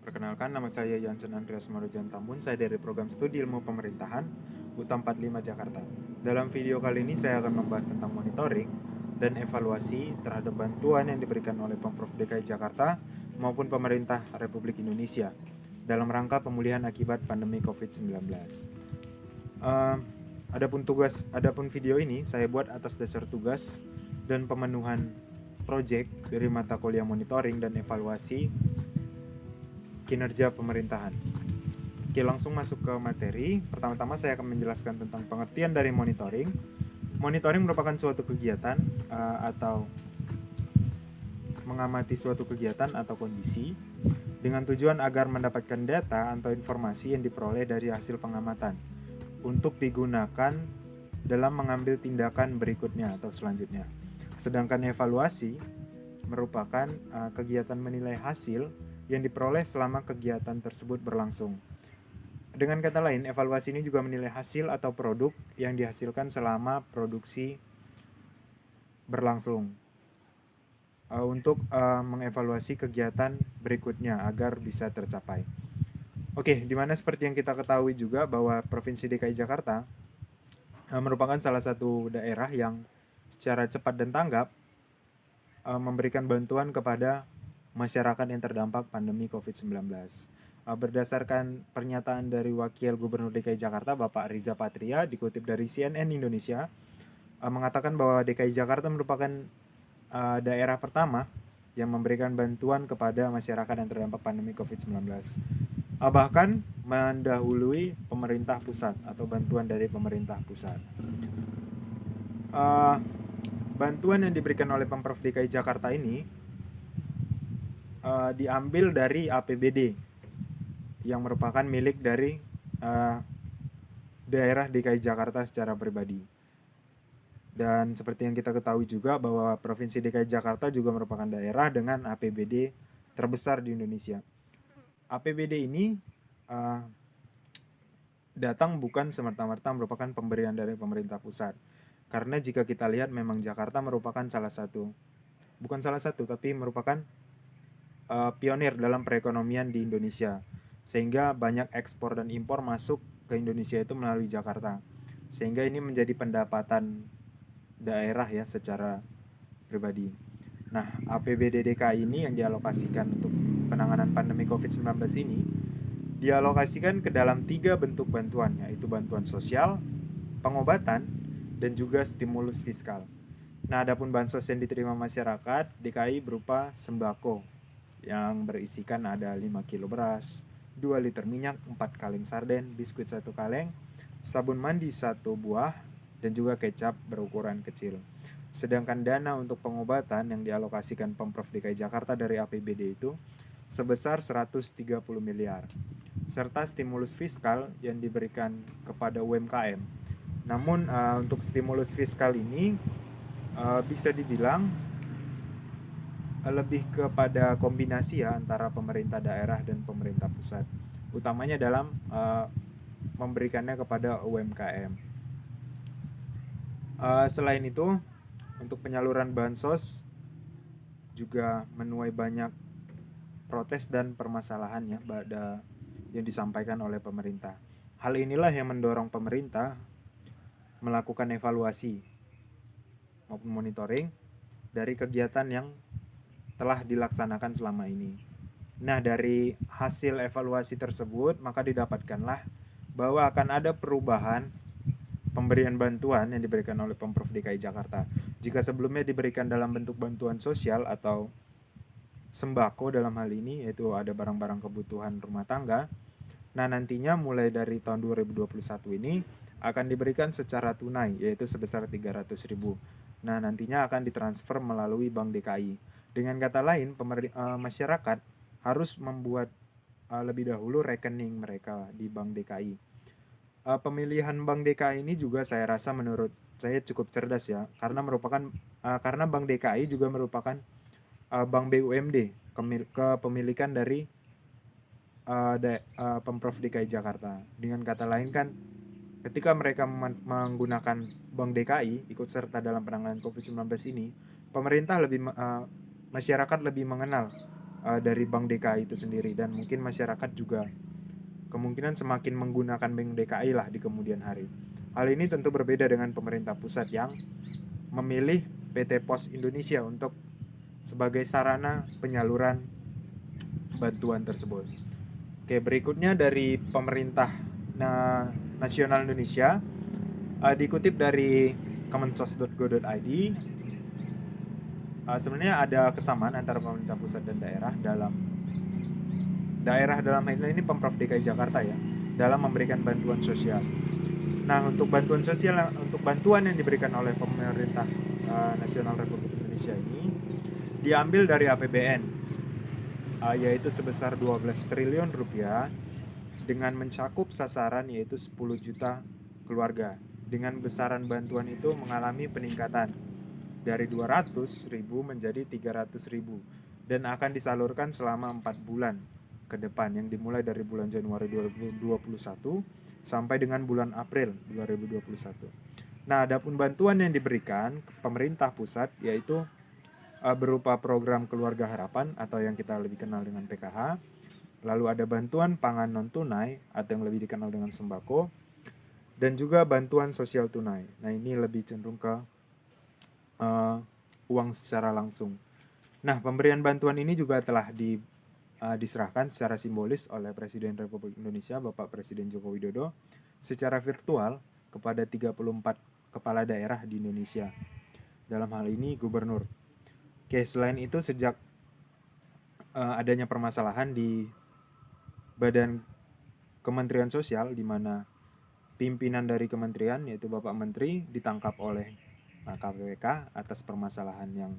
Perkenalkan, nama saya Jansen Andreas Marujan Tambun. Saya dari program studi ilmu pemerintahan UTA 45 Jakarta. Dalam video kali ini saya akan membahas tentang monitoring dan evaluasi terhadap bantuan yang diberikan oleh Pemprov DKI Jakarta maupun pemerintah Republik Indonesia dalam rangka pemulihan akibat pandemi COVID-19. Adapun video ini saya buat atas dasar tugas dan pemenuhan proyek dari mata kuliah monitoring dan evaluasi kinerja pemerintahan. Oke, langsung masuk ke materi. Pertama-tama saya akan menjelaskan tentang pengertian dari monitoring. Monitoring merupakan suatu kegiatan atau mengamati suatu kegiatan atau kondisi dengan tujuan agar mendapatkan data atau informasi yang diperoleh dari hasil pengamatan untuk digunakan dalam mengambil tindakan berikutnya atau selanjutnya. Sedangkan evaluasi merupakan kegiatan menilai hasil yang diperoleh selama kegiatan tersebut berlangsung. Dengan kata lain, evaluasi ini juga menilai hasil atau produk yang dihasilkan selama produksi berlangsung untuk mengevaluasi kegiatan berikutnya agar bisa tercapai. Oke, dimana seperti yang kita ketahui juga bahwa Provinsi DKI Jakarta merupakan salah satu daerah yang secara cepat dan tanggap memberikan bantuan kepada masyarakat yang terdampak pandemi COVID-19. Berdasarkan pernyataan dari Wakil Gubernur DKI Jakarta, Bapak Riza Patria, dikutip dari CNN Indonesia, mengatakan bahwa DKI Jakarta merupakan daerah pertama yang memberikan bantuan kepada masyarakat yang terdampak pandemi COVID-19. Bahkan mendahului pemerintah pusat atau bantuan dari pemerintah pusat. Bantuan yang diberikan oleh Pemprov DKI Jakarta ini diambil dari APBD yang merupakan milik dari daerah DKI Jakarta secara pribadi. Dan seperti yang kita ketahui juga bahwa Provinsi DKI Jakarta juga merupakan daerah dengan APBD terbesar di Indonesia. APBD ini datang bukan semerta-merta merupakan pemberian dari pemerintah pusat. Karena jika kita lihat memang Jakarta merupakan tapi merupakan pionir dalam perekonomian di Indonesia, sehingga banyak ekspor dan impor masuk ke Indonesia itu melalui Jakarta, sehingga ini menjadi pendapatan daerah ya secara pribadi. Nah, APBD DKI ini yang dialokasikan untuk penanganan pandemi COVID-19 ini dialokasikan ke dalam 3 bentuk bantuan, yaitu bantuan sosial, pengobatan, dan juga stimulus fiskal. Nah, adapun bansos yang diterima masyarakat DKI berupa sembako yang berisikan ada 5 kilo beras, 2 liter minyak, 4 kaleng sarden, biskuit 1 kaleng, sabun mandi 1 buah, dan juga kecap berukuran kecil. Sedangkan dana untuk pengobatan yang dialokasikan Pemprov DKI Jakarta dari APBD itu sebesar 130 miliar, serta stimulus fiskal yang diberikan kepada UMKM. Namun untuk stimulus fiskal ini bisa dibilang lebih kepada kombinasi ya antara pemerintah daerah dan pemerintah pusat, utamanya dalam memberikannya kepada UMKM. Selain itu, untuk penyaluran bansos juga menuai banyak protes dan permasalahan ya yang disampaikan oleh pemerintah. Hal inilah yang mendorong pemerintah melakukan evaluasi maupun monitoring dari kegiatan yang telah dilaksanakan selama ini. Nah, dari hasil evaluasi tersebut maka didapatkanlah bahwa akan ada perubahan pemberian bantuan yang diberikan oleh Pemprov DKI Jakarta. Jika sebelumnya diberikan dalam bentuk bantuan sosial atau sembako dalam hal ini, yaitu ada barang-barang kebutuhan rumah tangga. Nah, nantinya mulai dari tahun 2021 ini akan diberikan secara tunai, yaitu sebesar 300.000. Nah, nantinya akan ditransfer melalui Bank DKI. Dengan kata lain, masyarakat harus membuat lebih dahulu rekening mereka di Bank DKI. Pemilihan Bank DKI ini juga saya rasa menurut saya cukup cerdas ya, karena Bank DKI juga merupakan Bank BUMD, kepemilikan dari Pemprov DKI Jakarta. Dengan kata lain kan, ketika mereka menggunakan Bank DKI ikut serta dalam penanganan COVID-19 ini, masyarakat lebih mengenal dari Bank DKI itu sendiri, dan mungkin masyarakat juga kemungkinan semakin menggunakan Bank DKI lah di kemudian hari. Hal ini tentu berbeda dengan pemerintah pusat yang memilih PT Pos Indonesia untuk sebagai sarana penyaluran bantuan tersebut. Oke, berikutnya dari pemerintah nasional Indonesia, dikutip dari kemensos.go.id, sebenarnya ada kesamaan antara pemerintah pusat dan daerah dalam hal ini Pemprov DKI Jakarta ya, dalam memberikan bantuan sosial. Nah, untuk bantuan yang diberikan oleh pemerintah nasional Republik Indonesia ini diambil dari APBN, yaitu sebesar 12 triliun rupiah dengan mencakup sasaran yaitu 10 juta keluarga. Dengan besaran bantuan itu mengalami peningkatan dari 200.000 menjadi 300.000 dan akan disalurkan selama 4 bulan ke depan, yang dimulai dari bulan Januari 2021 sampai dengan bulan April 2021. Nah, adapun bantuan yang diberikan pemerintah pusat yaitu berupa program Keluarga Harapan atau yang kita lebih kenal dengan PKH. Lalu ada bantuan pangan non tunai atau yang lebih dikenal dengan sembako, dan juga bantuan sosial tunai. Nah, ini lebih cenderung ke uang secara langsung. Nah, pemberian bantuan ini juga telah diserahkan secara simbolis oleh Presiden Republik Indonesia Bapak Presiden Joko Widodo secara virtual kepada 34 kepala daerah di Indonesia. Dalam hal ini gubernur. Oke, selain itu sejak adanya permasalahan di Badan Kementerian Sosial, di mana pimpinan dari kementerian yaitu Bapak Menteri ditangkap oleh KPK atas permasalahan yang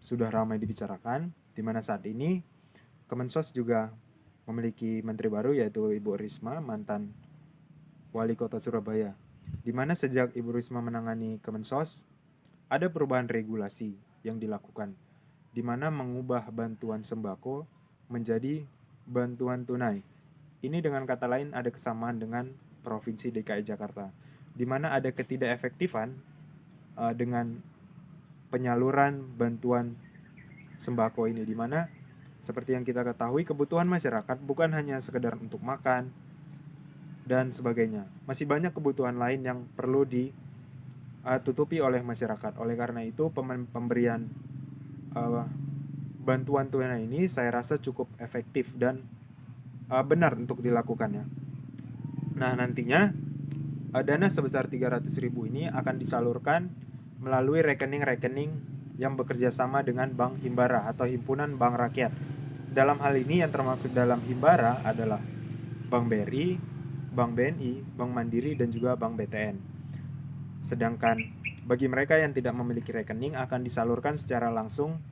sudah ramai dibicarakan, di mana saat ini Kemensos juga memiliki menteri baru yaitu Ibu Risma, mantan Wali Kota Surabaya, di mana sejak Ibu Risma menangani Kemensos ada perubahan regulasi yang dilakukan, di mana mengubah bantuan sembako menjadi bantuan tunai. Ini dengan kata lain ada kesamaan dengan Provinsi DKI Jakarta, di mana ada ketidakefektifan dengan penyaluran bantuan sembako ini, di mana seperti yang kita ketahui kebutuhan masyarakat bukan hanya sekedar untuk makan dan sebagainya. Masih banyak kebutuhan lain yang perlu ditutupi oleh masyarakat. Oleh karena itu pemberian bantuan tunai ini saya rasa cukup efektif dan benar untuk dilakukannya. Nah, nantinya dana sebesar 300.000 ini akan disalurkan melalui rekening-rekening yang bekerja sama dengan Bank Himbara atau Himpunan Bank Rakyat. Dalam hal ini yang termaksud dalam Himbara adalah Bank BRI, Bank BNI, Bank Mandiri, dan juga Bank BTN. Sedangkan bagi mereka yang tidak memiliki rekening akan disalurkan secara langsung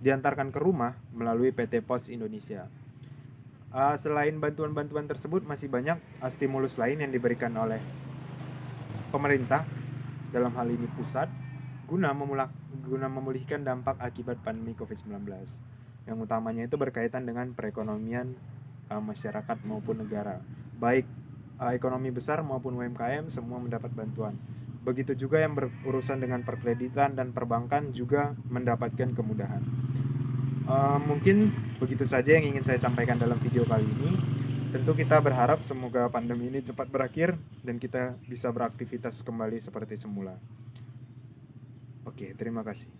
diantarkan ke rumah melalui PT Pos Indonesia. Selain bantuan-bantuan tersebut masih banyak stimulus lain yang diberikan oleh pemerintah, dalam hal ini pusat, guna memulihkan dampak akibat pandemi COVID-19. Yang utamanya itu berkaitan dengan perekonomian masyarakat maupun negara. Baik ekonomi besar maupun UMKM semua mendapat bantuan. Begitu juga yang berurusan dengan perkreditan dan perbankan juga mendapatkan kemudahan. Mungkin begitu saja yang ingin saya sampaikan dalam video kali ini. Tentu kita berharap semoga pandemi ini cepat berakhir dan kita bisa beraktivitas kembali seperti semula. Oke, terima kasih.